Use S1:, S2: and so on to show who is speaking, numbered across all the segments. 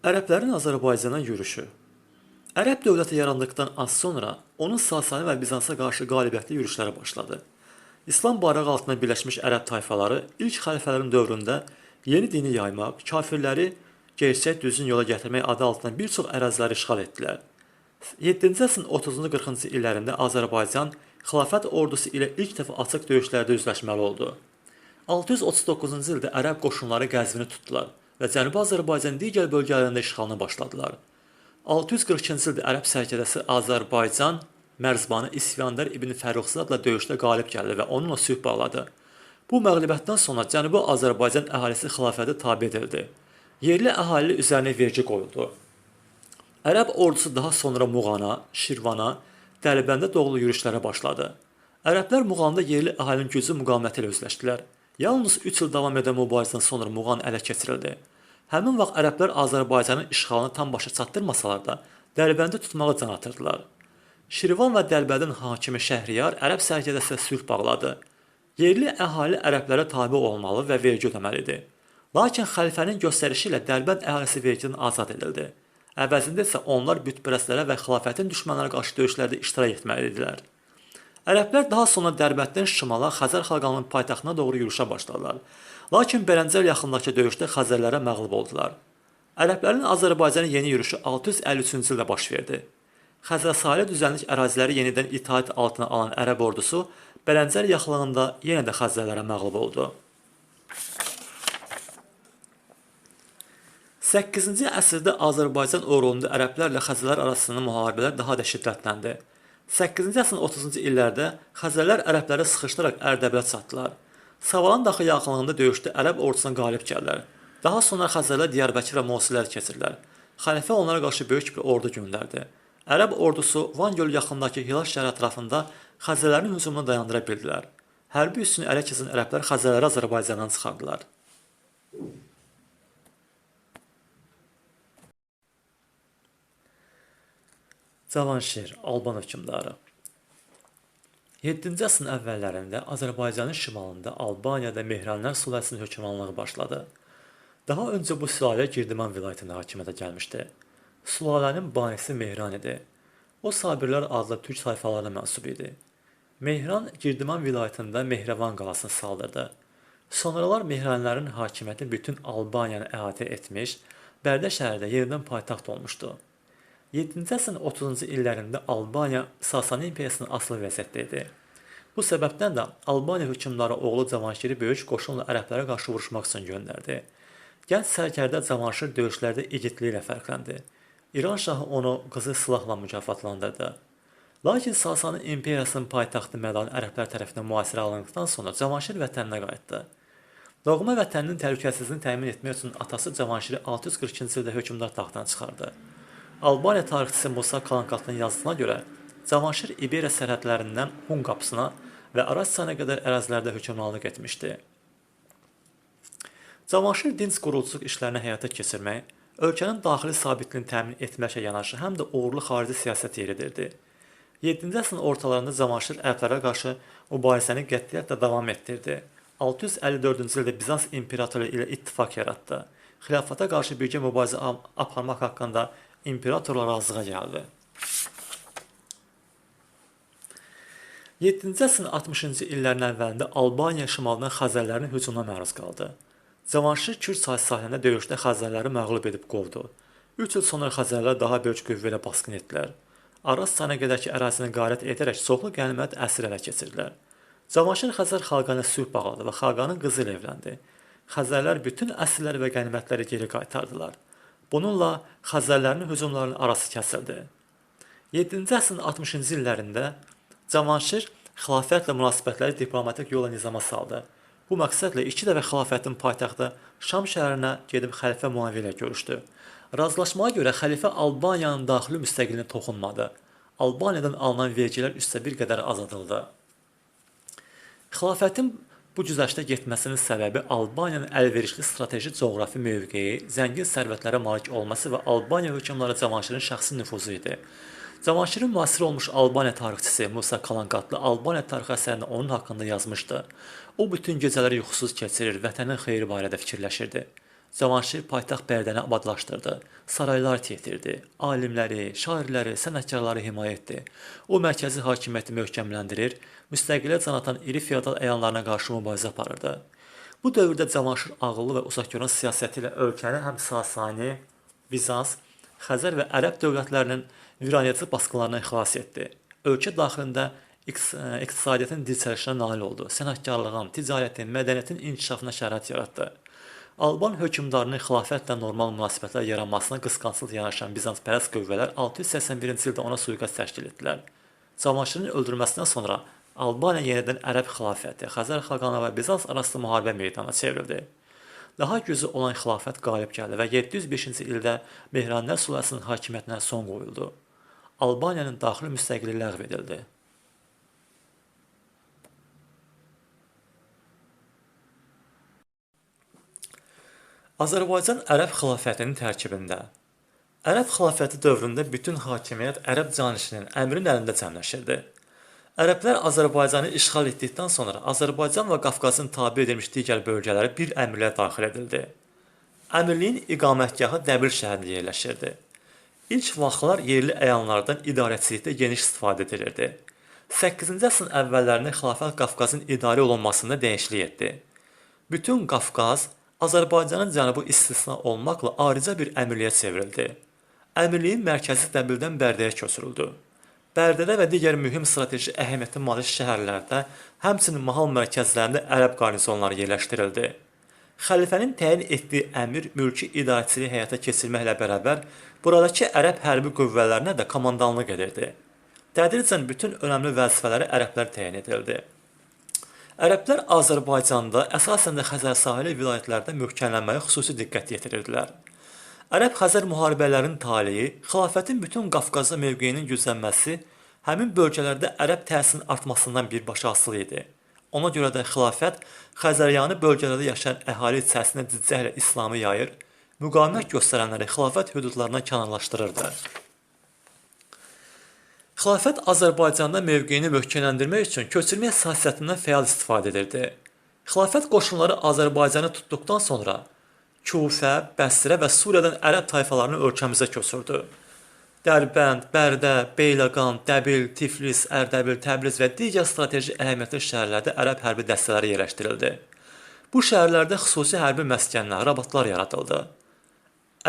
S1: Ərəblərin Azərbaycana yürüşü. Ərəb dövləti yarandıqdan az sonra onun Sasani və Bizansa qarşı qalibiyyətli yürüşləri başladı. İslam bayrağı altında birləşmiş ərəb tayfaları ilk xəlifələrin dövründə yeni dini yaymaq, kafirləri gerçək düzgün yola gətirmək adı altında bir çox əraziləri işğal etdilər. 7-ci əsrin 30-cu 40-cı illərində Azərbaycan xilafət ordusu ilə ilk dəfə açıq döyüşlərdə üzləşməli oldu. 639-cu ildə ərəb qoşunları Qəzvini tutdular və Cənubi Azərbaycanın digər bölgələrində işğalına başladılar. 642-ci ildə ərəb sərkərdəsi Azərbaycan Mərzbanı İsfəndər İbn Fərruxzadla döyüşdə qalib gəldi və onunla sülh bağladı. Bu məğlubiyyətdən sonra Cənubi Azərbaycan əhalisi xilafətə tabe edildi. Yerli əhali üzərinə vergi qoyuldu. Ərəb ordusu daha sonra Muğana, Şirvana, Dərbəndə doğru yürüşlərə başladı. Ərəblər Muğanda yerli əhalinin güclü müqaviməti ilə üzləşdilər. Yalnız 3 il davam edən mübarizədən sonra Muğan ələ keçirildi. Həmin vaxt ərəblər Azərbaycanın işğalını tam başa çatdırmasalar da, Dərbəndi tutmağa can atırdılar. Şirvan və Dərbəndin hakimi Şəhriyar ərəb sərkərdəsinə sülh bağladı. Yerli əhali ərəblərə tabe olmalı və vergi ödəməlidir. Lakin xəlifənin göstərişi ilə Dərbənd əhalisi vergidən azad edildi. Əvəzində isə onlar bütpərəstlərə və xilafətin düşmənlərə qarşı döyüşlərdə iştirak etməlidirlər. Ərəblər daha sonra Dərbənddən şimala Xəzər xaqanlığının paytaxtına doğru yürüşə başladılar. Lakin Bərəncər yaxındakı döyüşdə Xəzərlərə məğlub oldular. Ərəblərin Azərbaycana yeni yürüşü 653-cü ildə baş verdi. Xəzər sahili düzənlik əraziləri yenidən itaət altına alan ərəb ordusu Bərəncər yaxınlığında yenə də Xəzərlərə məğlub oldu. 8-ci əsrdə Azərbaycan uğrunda ərəblərlə Xəzərlər arasında müharibələr daha da şiddətləndi. 8-ci əsrin 30-cu illərdə Xəzərlər ərəbləri sıxışdıraraq Ərdəbilə çatdılar. Savalan daxı yaxınlığında döyüşdə ərəb ordusuna qalib gəldilər. Daha sonra Xəzərlər Diyarbəkir və Mosullər keçirdilər. Xəlifə onlara qarşı böyük bir ordu göndərdi. Ərəb ordusu Van gölü yaxındakı Hilal şəhəri ətrafında Xəzərlərin hücumunu dayandıra bildilər. Hərbi üssünü ələ keçirən ərəblər Xəzərləri Azərbaycandan çıxardılar. Cavanşir, Alban hökmdarı. 7-ci əsrin əvvəllərində Azərbaycanın şimalında Albaniyada Mehranlər sülaləsinin hökmranlığı başladı. Daha öncə bu sülalə Girdiman vilayətində hakimiyyətə gəlmişdi. Sülalənin banisi Mehran idi. O Sabirlər adlı türk tayfalarına mənsub idi. Mehran Girdiman vilayətində Mehrəvan qalasını saldırdı. Sonralar Mehranlərin hakimiyyəti bütün Albaniyanı əhatə etmiş, Bərdə şəhərdə yenidən paytaxt olmuşdu. 7-ci əsrin 30-cu illərində Albaniya Sasani imperiyasının asılı vəziyyətdə idi. Bu səbəbdən də Albaniya hökmdarı oğlu Cavanşiri böyük qoşunla ərəblərə qarşı vuruşmaq üçün göndərdi. Gənc sərkərdə Cavanşir döyüşlərdə igidliyi ilə fərqləndi. İran şahı onu qızıl silahla mükafatlandırdı. Lakin Sasani imperiyasının paytaxtı Mədani ərəblər tərəfindən mühasirə alındıqdan sonra Cavanşir vətəninə qayıtdı. Doğma vətəninin təhlükəsizliyini təmin etmək üçün atası Cavanşiri 642-ci ildə hökmdar taxtdan çıxardı. Albaniya tarixçisi Musa Kalanqatlının yazdığına görə Cavanşir İberiya sərhədlərindən Hun qapısına və Araçsana qədər ərazilərdə hökmranlıq etmişdi. Cavanşir dinc quruculuq işlərini həyata keçirmək, ölkənin daxili sabitliyini təmin etməklə yanaşı həm də uğurlu xarici siyasət yeridirdi. 7-ci əsrin ortalarında Cavanşir ərəblərə qarşı mübarizəni qətiyyətlə davam etdirdi. 654-cü ildə Bizans imperatoru ilə ittifaq yaratdı. Xilafata qarşı birgə mübarizə aparmaq haqqında imperatorla razılığa gəldi. 7-ci əsrin 60-cı illərin əvvəlində Albaniya şimalından Xəzərlərin hücumuna məruz qaldı. Cavanşir Kür çayı sahilində döyüşdə Xəzərləri məğlub edib qovdu. 3 il sonra Xəzərlər daha böyük qüvvə ilə basqın etdilər. Araz-Sana qədərki ərazini qarət edərək çoxlu qənimət əsir ələ keçirdilər. Cavanşir Xəzər xalqına sülh bağladı və xalqanın qızı ilə evləndi. Xəzərlər bütün əsirləri və qənimətləri geri qaytardılar. Bununla Xəzərlərin hücumlarının arası kəsildi. 7-ci əsrin 60-cı illərində Cavanşir xilafətlə münasibətləri diplomatik yolla nizama saldı. Bu məqsədlə 2 dəfə xilafətin paytaxtı Şam şəhərinə gedib xəlifə Muaviyə ilə görüşdü. Razılaşmaya görə xəlifə Albaniyanın daxili müstəqilliyinə toxunmadı. Albaniyadan alınan vergilər üstə bir qədər azadıldı. Xilafətin bu güzəştə getməsinin səbəbi Albaniyanın əlverişli strateji coğrafi mövqeyi, zəngin sərvətlərə malik olması və Albaniya hökmdarı Cavanşirin şəxsi nüfuzu idi. Cavanşirin müasir olmuş Albaniya tarixçisi Musa Kalanqatlı Albaniya tarixi əsərində onun haqqında yazmışdı. O bütün gecələri yuxusuz keçirir, vətənin xeyri barədə fikirləşirdi. Cavanşir paytaxt Bərdəni abadlaşdırdı, saraylar yetirdi, alimləri, şairləri, sənətkarları himayə etdi. O mərkəzi hakimiyyəti möhkəmləndirir, müstəqillə can atan iri feodal əyanlarına qarşı mübarizə aparırdı. Bu dövrdə Cavanşir ağıllı və uzaqgörən siyasəti ilə ölkəni həm Sasani, Bizans, Xəzər və Ərəb dövlətlərinin viranedici basqınlarından xilas etdi. Ölkə daxilində iqtisadiyyatın dirçəlişinə nail oldu, sənətkarlığın, ticarətin, mədəniyyətin inkişafına şərait yaratdı. Alban hökmdarının xilafətlə normal münasibətlər yaranmasına qısqanclıq yanaşan Bizanspərəst qüvvələr 681-ci ildə ona sui-qəsd təşkil etdilər. Cavanşirin öldürülməsindən sonra Albaniya yenidən Ərəb xilafəti, Xəzər xaqanlığı və Bizans arasında müharibə meydanına çevrildi. Daha güclü olan xilafət qalib gəldi və 705-ci ildə Mehranilər sülaləsinin hakimiyyətinə son qoyuldu. Albaniyanın daxili müstəqilliyi ləğv edildi. Azərbaycan Ərəb xilafətinin tərkibində. Ərəb xilafəti dövründə bütün hakimiyyət ərəb canişinin əmrin əlində cəmləşirdi. Ərəblər Azərbaycanı işğal etdikdən sonra Azərbaycan və Qafqazın tabe edilmiş digər bölgələri bir əmirliyə daxil edildi. Əmirliyin iqamətgahı Dəbil şəhərində yerləşirdi. İlk vaxtlar yerli əyanlardan idarəçilikdə geniş istifadə edilirdi. 8-ci əsrin əvvəllərində xilafət Qafqazın idarə olunmasında dəyişiklik etdi. Bütün Qafqaz Azərbaycanın cənubu istisna olmaqla ayrıca bir əmirliyə çevrildi. Əmirliyin mərkəzi Dəbildən Bərdəyə köçürüldü. Bərdədə və digər mühüm strateji əhəmiyyətli malik şəhərlərdə, həmçinin mahal mərkəzlərində ərəb qarnizonları yerləşdirildi. Xəlifənin təyin etdiyi əmir mülki idarəçiliyi həyata keçirməklə bərabər, buradakı ərəb hərbi qüvvələrinə də komandanlıq edirdi. Tədricən bütün önəmli vəzifələri ərəblər təyin edildi. Ərəblər Azərbaycanda, əsasən də Xəzər sahili vilayətlərdə möhkəmlənməyə xüsusi diqqət yetirirdilər. Ərəb-Xəzər müharibələrinin taleyi, xilafətin bütün Qafqazda mövqeyinin güclənməsi, həmin bölgələrdə ərəb təsirinin artmasından birbaşa asılı idi. Ona görə də xilafət Xəzəryanı bölgələrdə yaşayan əhali içərisində ciddiyətlə İslamı yayır, müqavimət göstərənləri xilafət hüdudlarından kənarlaşdırırdı. Xilafət Azərbaycanda mövqeyini möhkəmləndirmək üçün köçürmə siyasətindən fəal istifadə edirdi. Xilafət qoşunları Azərbaycanı tutduqdan sonra Kufə, Bəsrə və Suriyadan ərəb tayfalarını ölkəmizə köçürdü. Dərbənd, Bərdə, Beyləqan, Dəbil, Tiflis, Ərdəbil, Təbriz və digər strateji əhəmiyyətli şəhərlərdə ərəb hərbi dəstələri yerləşdirildi. Bu şəhərlərdə xüsusi hərbi məskənlər, rabatlar yaradıldı.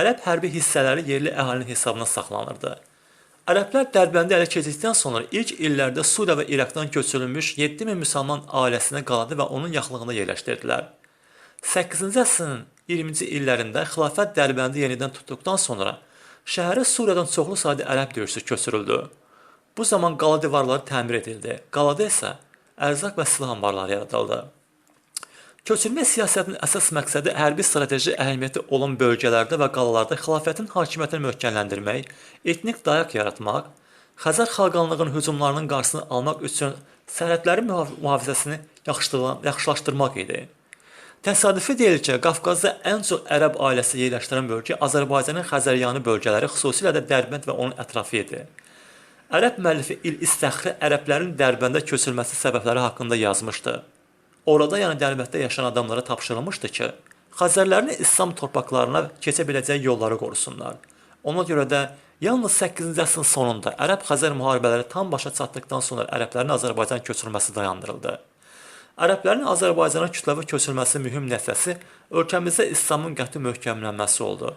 S1: Ərəb hərbi hissələri yerli əhalinin hesabına saxlanırdı. Ərəblər Dərbəndi ələ keçirdikdən sonra ilk illərdə Suriya və İraqdan köçürülmüş 7000 müsəlman ailəsinə qaladı və onun yaxınlığında yerləşdirdilər. 8-ci əsrin 20-ci illərində xilafət Dərbəndi yenidən tutduqdan sonra şəhərə Suriyadan çoxlu sayda ərəb döyüşçüsü köçürüldü. Bu zaman qala divarları təmir edildi. Qalada isə ərzaq və silah anbarları yaradıldı. Köçürmə siyasətinin əsas məqsədi hərbi strateji əhəmiyyəti olan bölgələrdə və qalalarda xilafətin hakimiyyətini möhkəmləndirmək, etnik dayaq yaratmaq, Xəzər xaqanlığının hücumlarının qarşısını almaq üçün sərhədlərin mühafizəsini yaxşılaşdırmaq idi. Təsadüfi deyil ki, Qafqazda ən çox ərəb ailəsi yerləşdirən bölgə Azərbaycanın Xəzəryanı bölgələri, xüsusilə də Dərbənd və onun ətrafı idi. Ərəb müəllifi İl-İstəxri ərəblərin Dərbəndə köçürülməsi səbəbləri haqqında yazmışdı. Orada, yəni Dərbənddə yaşayan adamlara tapşırılmışdı ki, Xəzərlərin İslam torpaqlarına keçə biləcəyi yolları qorusunlar. Ona görə də yalnız 8-ci əsrin sonunda Ərəb-Xəzər müharibələri tam başa çatdıqdan sonra ərəblərin Azərbaycan köçürülməsi dayandırıldı. Ərəblərin Azərbaycana kütləvi köçürülməsi mühüm nəticəsi ölkəmizdə İslamın qəti möhkəmlənməsi oldu.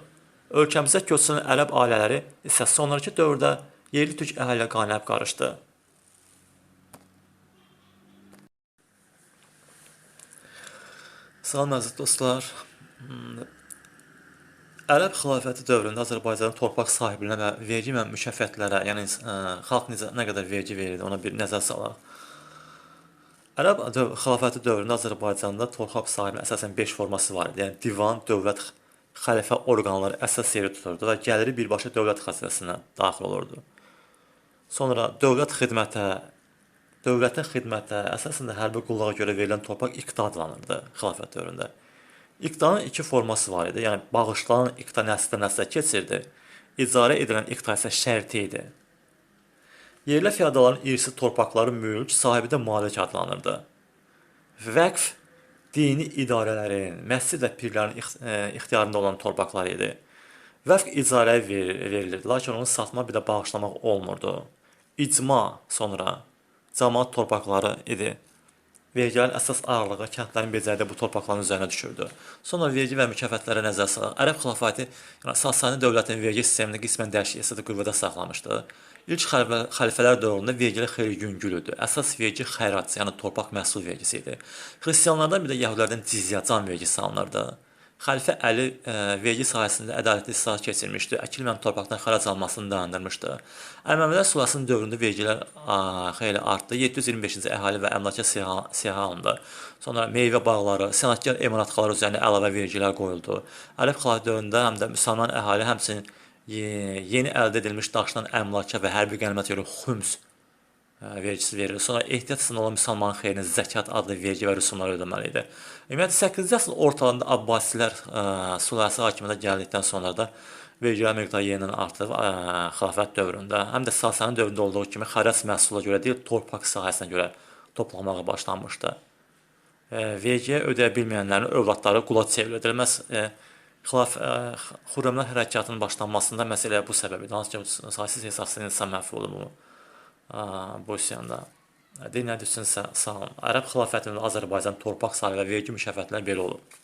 S1: Ölkəmizə köçürülən ərəb ailələri isə sonrakı dövrdə yerli türk əhaliyə qaynayıb qarışdı. Salam əziz dostlar. Ərəb xilafəti dövründə Azərbaycanın torpaq sahibliyinə və vergi və mükəffətlərə, yəni xalq nə qədər vergi verirdi, ona bir nəzər salaq. Ərəb xilafəti dövründə Azərbaycanda torpaq sahibinin əsasən 5 forması var idi. Yəni divan, dövlət, xəlifə orqanları əsas yeri tuturdu və gəliri birbaşa dövlət xəzinəsinə daxil olurdu. Sonra dövlətin xidmətə, əsasən də hərbi qulluğa görə verilən torpaq iqta adlanırdı xilafət dövründə. İqtanın 2 forması var idi, yəni bağışlanan iqta nəsildən nəslə keçirdi, icarə edilən iqta isə şərti idi. Yerli feodalların irsi torpaqları mülk, sahibi də malik adlanırdı. Vəqf dini idarələrin, məscid və pirlərin ixtiyarında olan torpaqlar idi. Vəfq icarəyə verilirdi, lakin onu satmaq bir də bağışlamaq olmurdu. İcma sonra cəmaət torpaqları idi. Vergilərin əsas ağırlığı kəndlərin becərdiyi bu torpaqların üzərinə düşürdü. Sonra vergi və mükafətlərə nəzər salaq. Ərəb xilafəti, yəni Sasani dövlətinin vergi sistemini qismən dəyişikliyi qüvvədə saxlamışdı. İlk xəlifələr dövründə vergilər xeyli yüngül idi. Əsas vergi xərac, yəni torpaq məhsul vergisi idi. Xristianlardan bir də yəhudilərdən cizyə, can vergisi alınırdı. Xəlifə Əli vergi sahəsində ədalətli islahat keçirmişdi, əkilməyən torpaqdan xərac almasını dayandırmışdı. Ərəblər sulhasının dövründə vergilər xeyli artdı. 725-ci əhali və əmlaka siyahı alındı. Sonra meyvə bağları, sənətkar emalatxanalar üzərinə əlavə vergilər qoyuldu. Ərəb xilafəti dövründə həm də müsəlman əhali həmçinin yeni əldə edilmiş daşdan əmlaka və hərbi qənimət yolu xüms vergisi verilir. Sonra ehtiyat üçün olan müsəlmanın xeyrinə zəkat adlı vergi və rüsumlar ödəməli idi. Ümumiyyətlə 8-ci əsrin ortalarında Abbasilər sülaləsi hakimiyyətə gəldikdən sonra da vergilər miqdarı yenidən artıb xilafət dövründə. Həm də Sasani dövründə olduğu kimi xərac məhsula görə deyil, torpaq sahəsinə görə toplanmağa başlanmışdı. Vergiyə ödəyə bilməyənlərin övladları qula çevrilir. Xürrəmlər hərəkatının başlanmasında məsələ bu səbəbidir. Hansı ki, saysız hesabsız insan məhv olub bu üsyanda. Dinlədiyiniz üçün sağ olun. Ərəb xilafətinin Azərbaycan torpaq sahə və vergi mükafətləri belə olub.